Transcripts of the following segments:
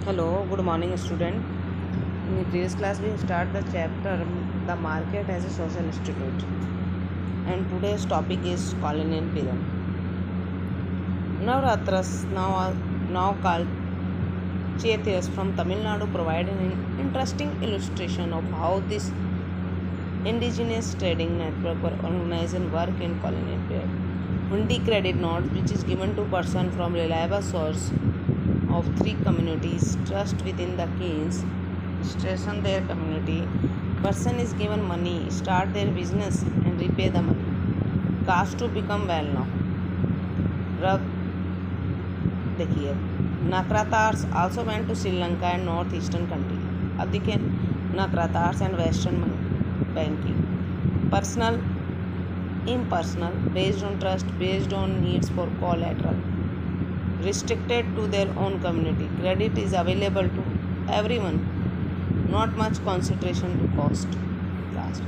Hello, good morning, student. In the previous class, we start the chapter "The Market as a Social Institute," and today's topic is colonial period. Navratras, now called Chaithyas from Tamil Nadu, provide an interesting illustration of how this indigenous trading network were organized and work in colonial period. Hundi credit notes, which is given to person from reliable source of three communities trust within the keys, strengthen their community. Person is given money, start their business and repay the money. Caste to become well known. रब देखिए नक्रातार्स also went to Sri Lanka and north eastern country. अब देखिए नक्रातार्स and western banking personal impersonal based on trust based on needs for collateral restricted to their own community. Credit is available to everyone, not much concentration to cost. Last.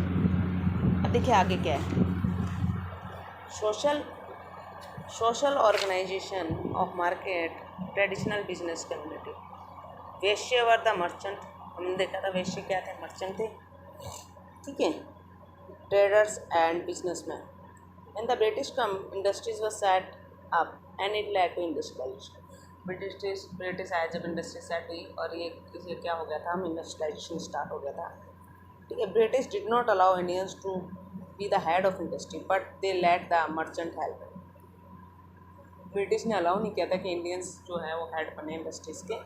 अब देखिए आगे क्या है. Social organisation of market traditional business community. Vaishya were the merchant. हमने देखा था वैश्य क्या थे, मर्चेंट थे. ठीक है, traders and businessmen. When the British industries were set up and it led to industrialization. British आया जब इंडस्ट्री सेट हुई और ये क्या हो गया था, हम इंडस्ट्रियलाइजेशन स्टार्ट हो गया था. ठीक है, British did not allow Indians to be the head of industry but they let the merchant help. British ने अलाउ नहीं किया था कि इंडियंस जो है वो हेड बने इंडस्ट्रीज के.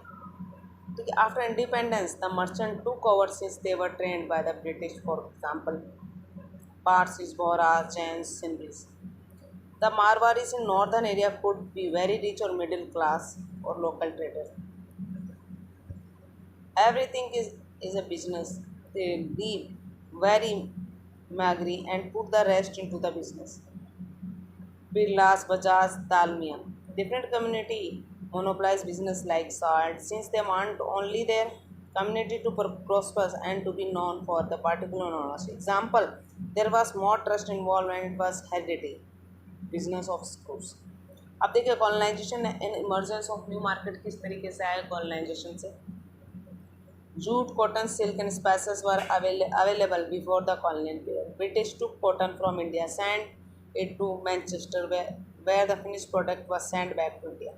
ठीक है, after independence the merchant took over since they were trained by the British. For example Parsis, Bohras, Jains, Sindhis. The Marwaris in northern area could be very rich or middle class or local traders. Everything is a business. They leave very magri and put the rest into the business. Birlas, Bajaj, Dalmia. Different community monopolize business like salt since they want only their community to prosper and to be known for the particular knowledge. Example, there was more trust involved when it was hereditary business of schools. अब देखिए colonisation and emergence of new market किस तरीके से आया. Colonisation से jute, cotton, silk and spices were available before the colonial period. British took cotton from India, send it to Manchester where the finished product was sent back to India.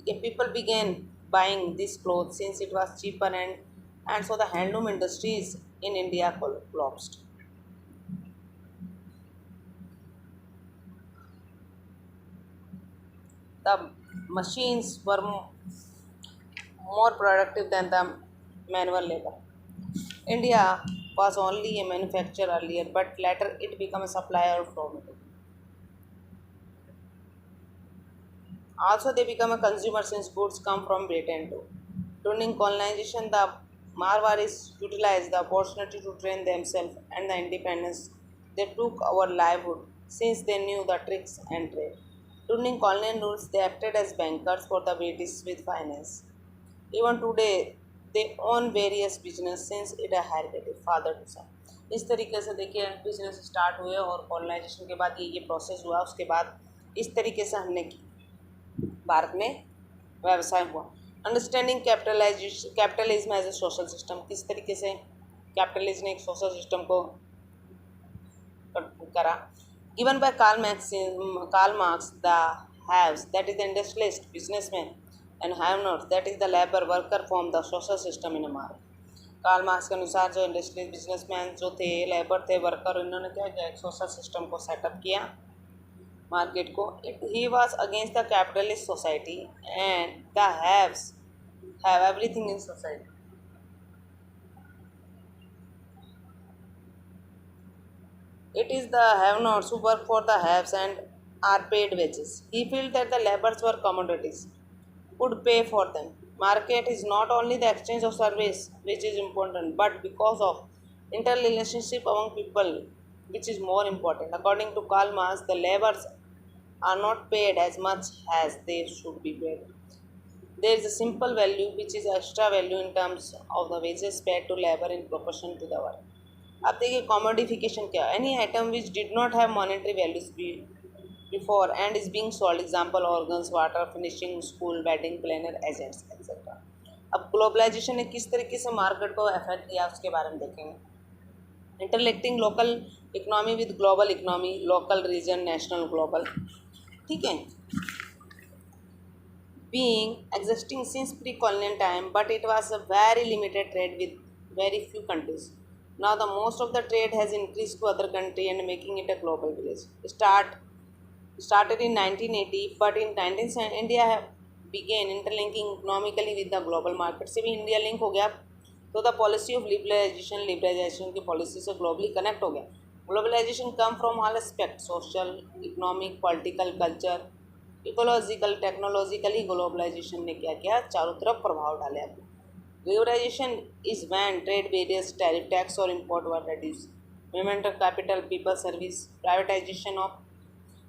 Okay, people began buying this cloth since it was cheaper and so the handloom industries in India collapsed. The machines were more productive than the manual labor. India was only a manufacturer earlier, but later it became a supplier of raw material. Also, they become a consumer since goods come from Britain too. During colonization, the Marwaris utilized the opportunity to train themselves and the independence. They took our livelihood since they knew the tricks and trade. During colonial rules, they acted as bankers for the British with finance. Even today, they own various business since it a heritage father to son. इस तरीके से देखिए business start हुए और colonisation के बाद ये process हुआ. उसके बाद इस तरीके से हमने भारत में व्यवसाय हुआ. Understanding capitalism as a social system. किस तरीके से कैपिटलिज्म ने एक सोशल सिस्टम को करा. Given by Karl Marx the haves that is the industrialist businessman and have not that is the labour worker form the social system in a market. Karl Marx के अनुसार जो industrial businessman जो थे, labour थे, worker, इन्होंने क्या किया, एक सोशल सिस्टम को सेटअप किया मार्केट को. He was against the capitalist society and the haves have everything in society. It is the have-nots who work for the haves and are paid wages. He felt that the laborers were commodities, could pay for them. Market is not only the exchange of service which is important, but because of interrelationship among people, which is more important. According to Karl Marx, the laborers are not paid as much as they should be paid. There is a simple value which is extra value in terms of the wages paid to labor in proportion to the work. अब देखिए कॉमोडिफिकेशन क्या. Any item which did not have monetary values before and is being sold. Example, organs, water, finishing, school, wedding planner, agents, etc. अब globalisation ने किस तरीके से market को affect किया उसके बारे में देखेंगे। Interlinking local economy with global economy, local region national global, ठीक है, being existing since pre-colonial time, but it was a very limited trade with very few countries. Now the most of the trade has increased to other country and making it a global village. Started in 1980, but in 1970 India began interlinking economically with the global market. से भी India link हो गया, तो the policy of liberalisation की policy से globally connect हो गया. Globalisation come from all aspect, social, economic, political, culture, ecological, technologically. Globalisation ने क्या किया, चारों तरफ प्रभाव डाले. Globalisation is when trade barriers, tariff tax और import were reduce, movement of capital, people, service, privatisation of.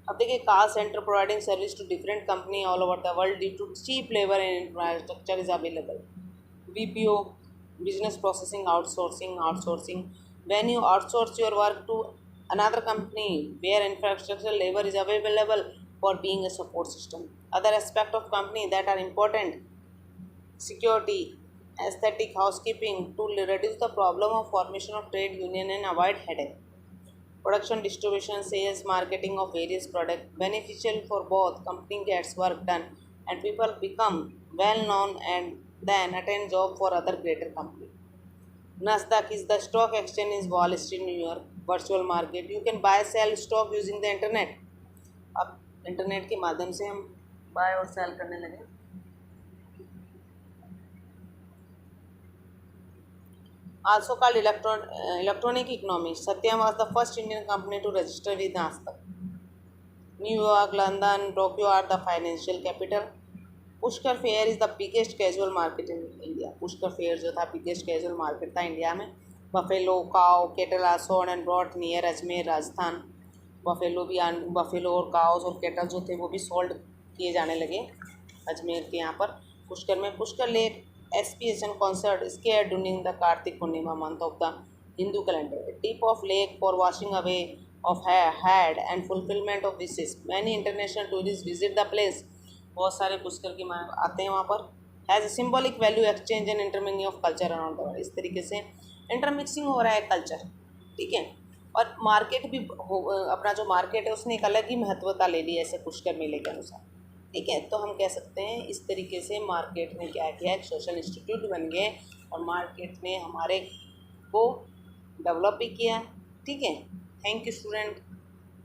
अब देखिए, call centre providing service to different company all over the world due to cheap labour and infrastructure is available. BPO, business processing outsourcing, when you outsource your work to another company where infrastructure labor is available for being a support system. Other aspect of company that are important: security, aesthetic, housekeeping, to reduce the problem of formation of trade union and avoid headache. Production, distribution, sales, marketing of various products, beneficial for both. Company gets work done and people become well known and then attend job for other greater company. Nasdaq is the stock exchange in Wall Street, New York. Virtual market, you can buy sell stock using the internet. अब internet के माध्यम से हम bye और cell करने लगे. Also called electronic economy. Satyam was the first Indian company to register with Nasdaq. New York, London, Tokyo are the financial capital. Pushkar fair is the biggest casual market in India. Pushkar fair जो था biggest casual market था India में. Buffalo, cow, cattle are sold and brought near Ajmer, Rajasthan. Buffalo और cows और cattle जो थे वो भी सोल्ड किए जाने लगे अजमेर के यहाँ पर पुष्कर में. Pushkar lake expedition concert square during the Kartik Purnima month of the Hindu calendar. Tip of lake for washing away of head and fulfilment of wishes. Many international tourist visit the place. बहुत सारे पुष्कर की आते हैं वहाँ पर. Has symbolic value, exchange and intermingling of culture around the world. इस तरीके से इंटरमिक्सिंग हो रहा है कल्चर, ठीक है. और मार्केट भी अपना जो मार्केट है उसने एक अलग ही महत्वता ले ली ऐसे पुष्कर मेले के अनुसार, ठीक है. तो हम कह सकते हैं इस तरीके से मार्केट ने क्या किया, एक सोशल इंस्टीट्यूट बन गए और मार्केट ने हमारे को डेवलप भी किया, ठीक है. Thank you student.